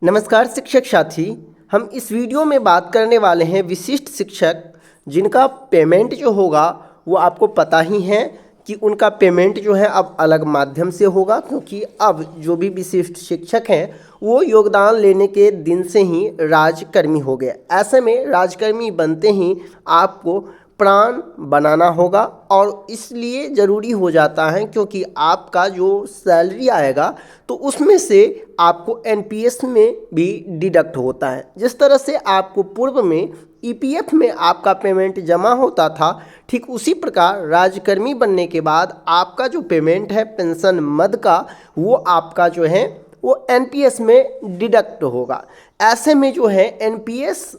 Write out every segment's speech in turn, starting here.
नमस्कार शिक्षक साथी। हम इस वीडियो में बात करने वाले हैं विशिष्ट शिक्षक जिनका पेमेंट जो होगा वो आपको पता ही है कि उनका पेमेंट जो है अब अलग माध्यम से होगा, क्योंकि अब जो भी विशिष्ट शिक्षक हैं वो योगदान लेने के दिन से ही राजकर्मी हो गए। ऐसे में राजकर्मी बनते ही आपको प्राण बनाना होगा और इसलिए ज़रूरी हो जाता है, क्योंकि आपका जो सैलरी आएगा तो उसमें से आपको एनपीएस में भी डिडक्ट होता है। जिस तरह से आपको पूर्व में ईपीएफ में आपका पेमेंट जमा होता था, ठीक उसी प्रकार राजकर्मी बनने के बाद आपका जो पेमेंट है पेंशन मद का, वो आपका जो है वो एनपीएस में डिडक्ट होगा। ऐसे में जो है एनपीएस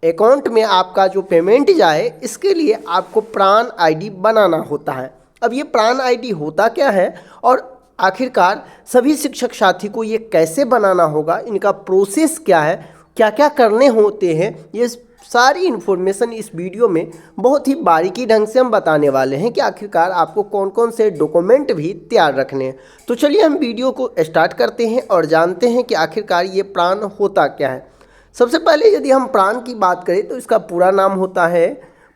अकाउंट में आपका जो पेमेंट जाए, इसके लिए आपको प्राण आईडी बनाना होता है। अब ये प्राण आईडी होता क्या है और आखिरकार सभी शिक्षक साथी को ये कैसे बनाना होगा, इनका प्रोसेस क्या है, क्या क्या करने होते हैं, ये सारी इन्फॉर्मेशन इस वीडियो में बहुत ही बारीकी ढंग से हम बताने वाले हैं कि आखिरकार आपको कौन कौन से डॉक्यूमेंट भी तैयार रखने हैं। तो चलिए हम वीडियो को स्टार्ट करते हैं और जानते हैं कि आखिरकार ये प्राण होता क्या है। सबसे पहले यदि हम प्राण की बात करें तो इसका पूरा नाम होता है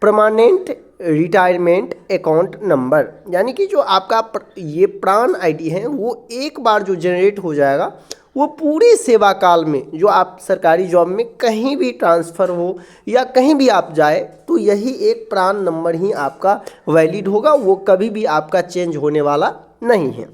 परमानेंट रिटायरमेंट अकाउंट नंबर, यानी कि जो आपका ये प्राण आईडी है वो एक बार जो जनरेट हो जाएगा वो पूरे सेवा काल में जो आप सरकारी जॉब में कहीं भी ट्रांसफ़र हो या कहीं भी आप जाए तो यही एक प्राण नंबर ही आपका वैलिड होगा, वो कभी भी आपका चेंज होने वाला नहीं है।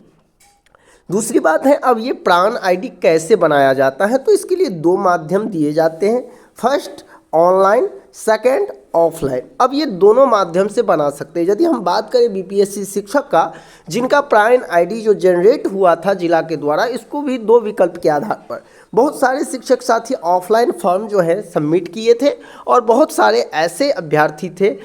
दूसरी बात है, अब ये प्राण आईडी कैसे बनाया जाता है, तो इसके लिए दो माध्यम दिए जाते हैं। First online, second offline. अब ये दोनों माध्यम से बना सकते हैं। यदि हम बात करें बीपीएससी शिक्षक का, जिनका प्राण आईडी जो जनरेट हुआ था जिला के द्वारा, इसको भी दो विकल्प के आधार पर बहुत सारे शिक्षक साथी ऑफलाइन फॉर्म जो है सबमिट किए थे और बहुत सारे ऐसे अभ्यर्थी थे,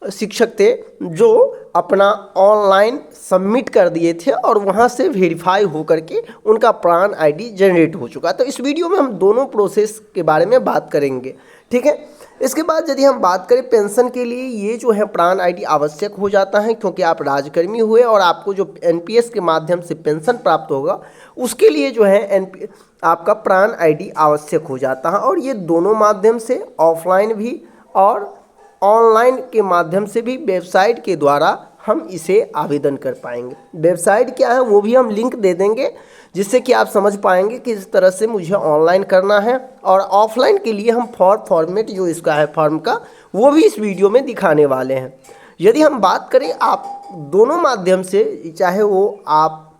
शिक्षक थे जो अपना ऑनलाइन सबमिट कर दिए थे और वहां से वेरीफाई हो करके उनका प्राण आईडी जनरेट हो चुका। तो इस वीडियो में हम दोनों प्रोसेस के बारे में बात करेंगे, ठीक है। इसके बाद यदि हम बात करें पेंशन के लिए, ये जो है प्राण आईडी आवश्यक हो जाता है, क्योंकि आप राजकर्मी हुए और आपको जो एनपीएस के माध्यम से पेंशन प्राप्त होगा उसके लिए जो है आपका प्राण आईडी आवश्यक हो जाता है। और ये दोनों माध्यम से, ऑफलाइन भी और ऑनलाइन के माध्यम से भी, वेबसाइट के द्वारा हम इसे आवेदन कर पाएंगे। वेबसाइट क्या है वो भी हम लिंक दे देंगे, जिससे कि आप समझ पाएंगे कि इस तरह से मुझे ऑनलाइन करना है। और ऑफलाइन के लिए हम फॉर्मेट जो इसका है फॉर्म का, वो भी इस वीडियो में दिखाने वाले हैं। यदि हम बात करें आप दोनों माध्यम से, चाहे वो आप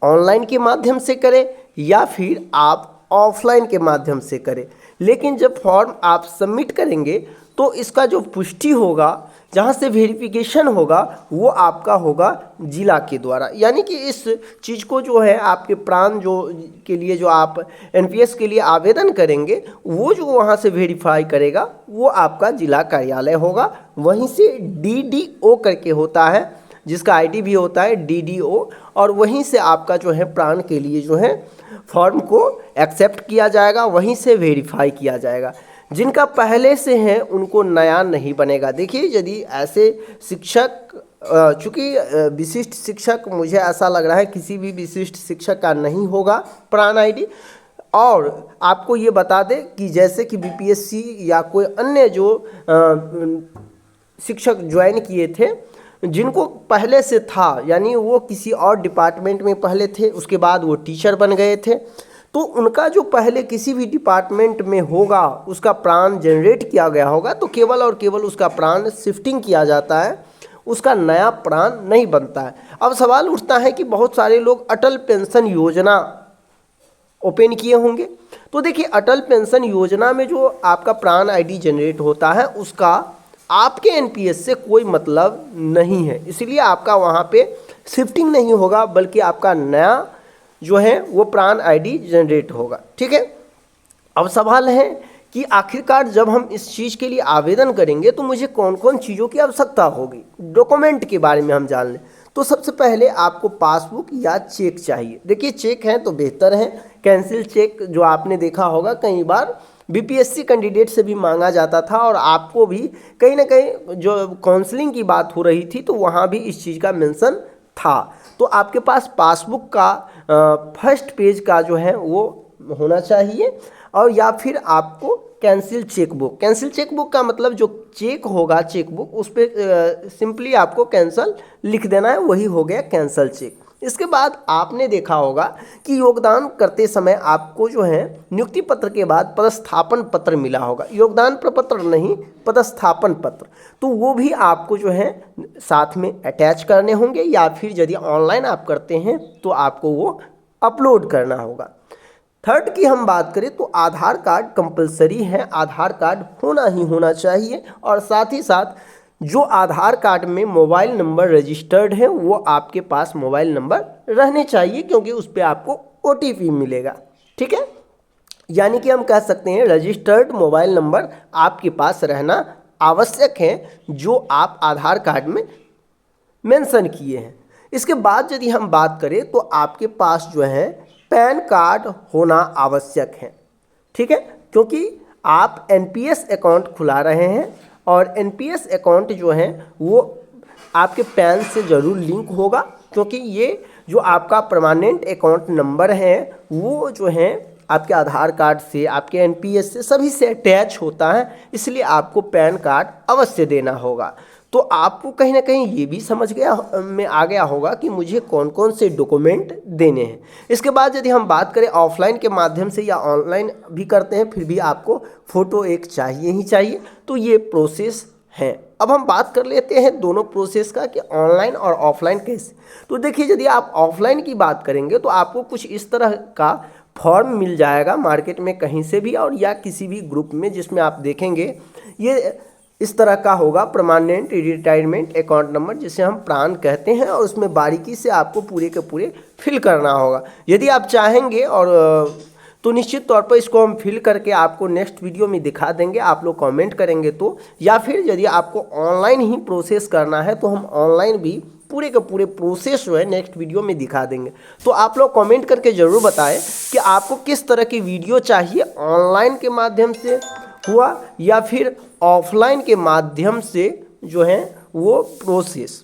ऑनलाइन के माध्यम से करें या फिर आप ऑफलाइन के माध्यम से करें, लेकिन जब फॉर्म आप सबमिट करेंगे तो इसका जो पुष्टि होगा, जहाँ से वेरिफिकेशन होगा, वो आपका होगा जिला के द्वारा। यानी कि इस चीज़ को जो है आपके प्राण जो के लिए जो आप एनपीएस के लिए आवेदन करेंगे, वो जो वहाँ से वेरीफाई करेगा वो आपका जिला कार्यालय होगा। वहीं से डीडीओ करके होता है, जिसका आईडी भी होता है डीडीओ, और वहीं से आपका जो है प्राण के लिए जो है फॉर्म को एक्सेप्ट किया जाएगा, वहीं से वेरीफाई किया जाएगा। जिनका पहले से है उनको नया नहीं बनेगा। देखिए, यदि ऐसे शिक्षक, चूँकि विशिष्ट शिक्षक, मुझे ऐसा लग रहा है किसी भी विशिष्ट शिक्षक का नहीं होगा प्राण आईडी। और आपको ये बता दें कि जैसे कि बीपीएससी या कोई अन्य जो शिक्षक ज्वाइन किए थे, जिनको पहले से था, यानी वो किसी और डिपार्टमेंट में पहले थे, उसके बाद वो टीचर बन गए थे, तो उनका जो पहले किसी भी डिपार्टमेंट में होगा उसका प्राण जनरेट किया गया होगा, तो केवल और केवल उसका प्राण शिफ्टिंग किया जाता है, उसका नया प्राण नहीं बनता है। अब सवाल उठता है कि बहुत सारे लोग अटल पेंशन योजना ओपन किए होंगे, तो देखिए अटल पेंशन योजना में जो आपका प्राण आईडी जनरेट होता है उसका आपके एनपीएस से कोई मतलब नहीं है, इसलिए आपका वहाँ पे शिफ्टिंग नहीं होगा, बल्कि आपका नया जो है वो प्राण आईडी जनरेट होगा, ठीक है। अब सवाल है कि आखिरकार जब हम इस चीज़ के लिए आवेदन करेंगे तो मुझे कौन कौन चीज़ों की आवश्यकता होगी, डॉक्यूमेंट के बारे में हम जान लें। तो सबसे पहले आपको पासबुक या चेक चाहिए। देखिए, चेक है तो बेहतर है, कैंसिल चेक जो आपने देखा होगा कई बार बीपीएससी कैंडिडेट से भी मांगा जाता था, और आपको भी कहीं ना कहीं जो काउंसलिंग की बात हो रही थी तो वहाँ भी इस चीज़ का मेंशन था। तो आपके पास पासबुक का फर्स्ट पेज का जो है वो होना चाहिए, और या फिर आपको कैंसिल चेकबुक। कैंसिल चेकबुक का मतलब जो चेक होगा, चेकबुक, उस पर सिंपली आपको कैंसल लिख देना है, वही हो गया कैंसल चेक। इसके बाद आपने देखा होगा कि योगदान करते समय आपको जो है नियुक्ति पत्र के बाद पदस्थापन पत्र मिला होगा, योगदान प्रपत्र नहीं, पदस्थापन पत्र, तो वो भी आपको जो है साथ में अटैच करने होंगे, या फिर यदि ऑनलाइन आप करते हैं तो आपको वो अपलोड करना होगा। थर्ड की हम बात करें तो आधार कार्ड कंपलसरी है, आधार कार्ड होना ही होना चाहिए, और साथ ही साथ जो आधार कार्ड में मोबाइल नंबर रजिस्टर्ड है वो आपके पास मोबाइल नंबर रहने चाहिए, क्योंकि उस पर आपको OTP मिलेगा। ठीक है, यानी कि हम कह सकते हैं रजिस्टर्ड मोबाइल नंबर आपके पास रहना आवश्यक है, जो आप आधार कार्ड में मेंशन किए हैं। इसके बाद यदि हम बात करें तो आपके पास जो है पैन कार्ड होना आवश्यक है। ठीक है, क्योंकि आप NPS अकाउंट खुला रहे हैं, और NPS अकाउंट जो है वो आपके पैन से ज़रूर लिंक होगा, क्योंकि ये जो आपका परमानेंट अकाउंट नंबर है वो जो है आपके आधार कार्ड से, आपके NPS से, सभी से अटैच होता है, इसलिए आपको पैन कार्ड अवश्य देना होगा। तो आपको कहीं ना कहीं ये भी समझ में आ गया होगा कि मुझे कौन कौन से डॉक्यूमेंट देने हैं। इसके बाद यदि हम बात करें ऑफलाइन के माध्यम से या ऑनलाइन भी करते हैं, फिर भी आपको फ़ोटो एक चाहिए ही चाहिए, तो ये प्रोसेस है। अब हम बात कर लेते हैं दोनों प्रोसेस का कि ऑनलाइन और ऑफलाइन कैसे। तो देखिए, यदि आप ऑफलाइन की बात करेंगे तो आपको कुछ इस तरह का फॉर्म मिल जाएगा मार्केट में कहीं से भी, और या किसी भी ग्रुप में, जिसमें आप देखेंगे ये इस तरह का होगा, परमानेंट रिटायरमेंट अकाउंट नंबर, जिसे हम प्रान कहते हैं, और उसमें बारीकी से आपको पूरे के पूरे फिल करना होगा। यदि आप चाहेंगे और तो निश्चित तौर पर इसको हम फिल करके आपको नेक्स्ट वीडियो में दिखा देंगे, आप लोग कमेंट करेंगे तो, या फिर यदि आपको ऑनलाइन ही प्रोसेस करना है तो हम ऑनलाइन भी पूरे के पूरे प्रोसेस जो है नेक्स्ट वीडियो में दिखा देंगे। तो आप लोग कमेंट करके ज़रूर बताएं कि आपको किस तरह की वीडियो चाहिए, ऑनलाइन के माध्यम से हुआ या फिर ऑफलाइन के माध्यम से जो है वो प्रोसेस।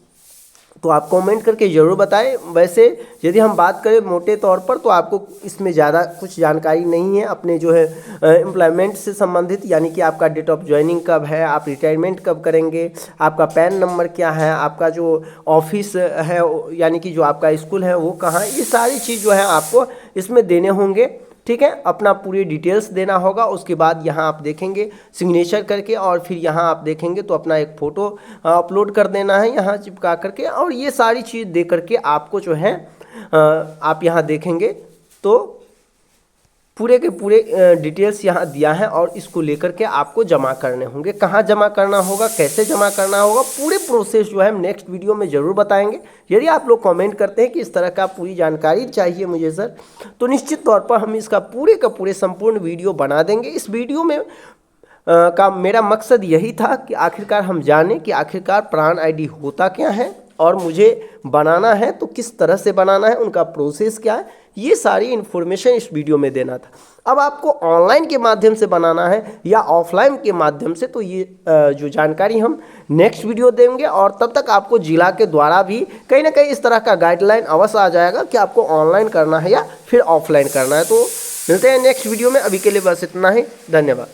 तो आप कमेंट करके ज़रूर बताएं। वैसे यदि हम बात करें मोटे तौर पर तो आपको इसमें ज़्यादा कुछ जानकारी नहीं है अपने जो है एम्प्लॉयमेंट से संबंधित, यानी कि आपका डेट ऑफ ज्वाइनिंग कब है, आप रिटायरमेंट कब करेंगे, आपका पैन नंबर क्या है, आपका जो ऑफिस है यानी कि जो आपका स्कूल है वो कहाँ, ये सारी चीज़ जो है आपको इसमें देने होंगे। ठीक है, अपना पूरी डिटेल्स देना होगा। उसके बाद यहाँ आप देखेंगे सिग्नेचर करके, और फिर यहाँ आप देखेंगे तो अपना एक फ़ोटो अपलोड कर देना है यहाँ चिपका करके, और ये सारी चीज़ दे करके आपको जो है आप यहाँ देखेंगे तो पूरे के पूरे डिटेल्स यहाँ दिया है, और इसको लेकर के आपको जमा करने होंगे। कहाँ जमा करना होगा, कैसे जमा करना होगा, पूरे प्रोसेस जो है हम नेक्स्ट वीडियो में ज़रूर बताएंगे। यदि आप लोग कमेंट करते हैं कि इस तरह का पूरी जानकारी चाहिए मुझे सर, तो निश्चित तौर पर हम इसका पूरे का पूरे संपूर्ण वीडियो बना देंगे। इस वीडियो में का मेरा मकसद यही था कि आखिरकार हम जानें कि आखिरकार प्राण ID होता क्या है, और मुझे बनाना है तो किस तरह से बनाना है, उनका प्रोसेस क्या है, ये सारी इन्फॉर्मेशन इस वीडियो में देना था। अब आपको ऑनलाइन के माध्यम से बनाना है या ऑफलाइन के माध्यम से, तो ये जो जानकारी हम नेक्स्ट वीडियो देंगे, और तब तक आपको जिला के द्वारा भी कहीं ना कहीं इस तरह का गाइडलाइन अवश्य आ जाएगा कि आपको ऑनलाइन करना है या फिर ऑफलाइन करना है। तो मिलते हैं नेक्स्ट वीडियो में, अभी के लिए बस इतना ही, धन्यवाद।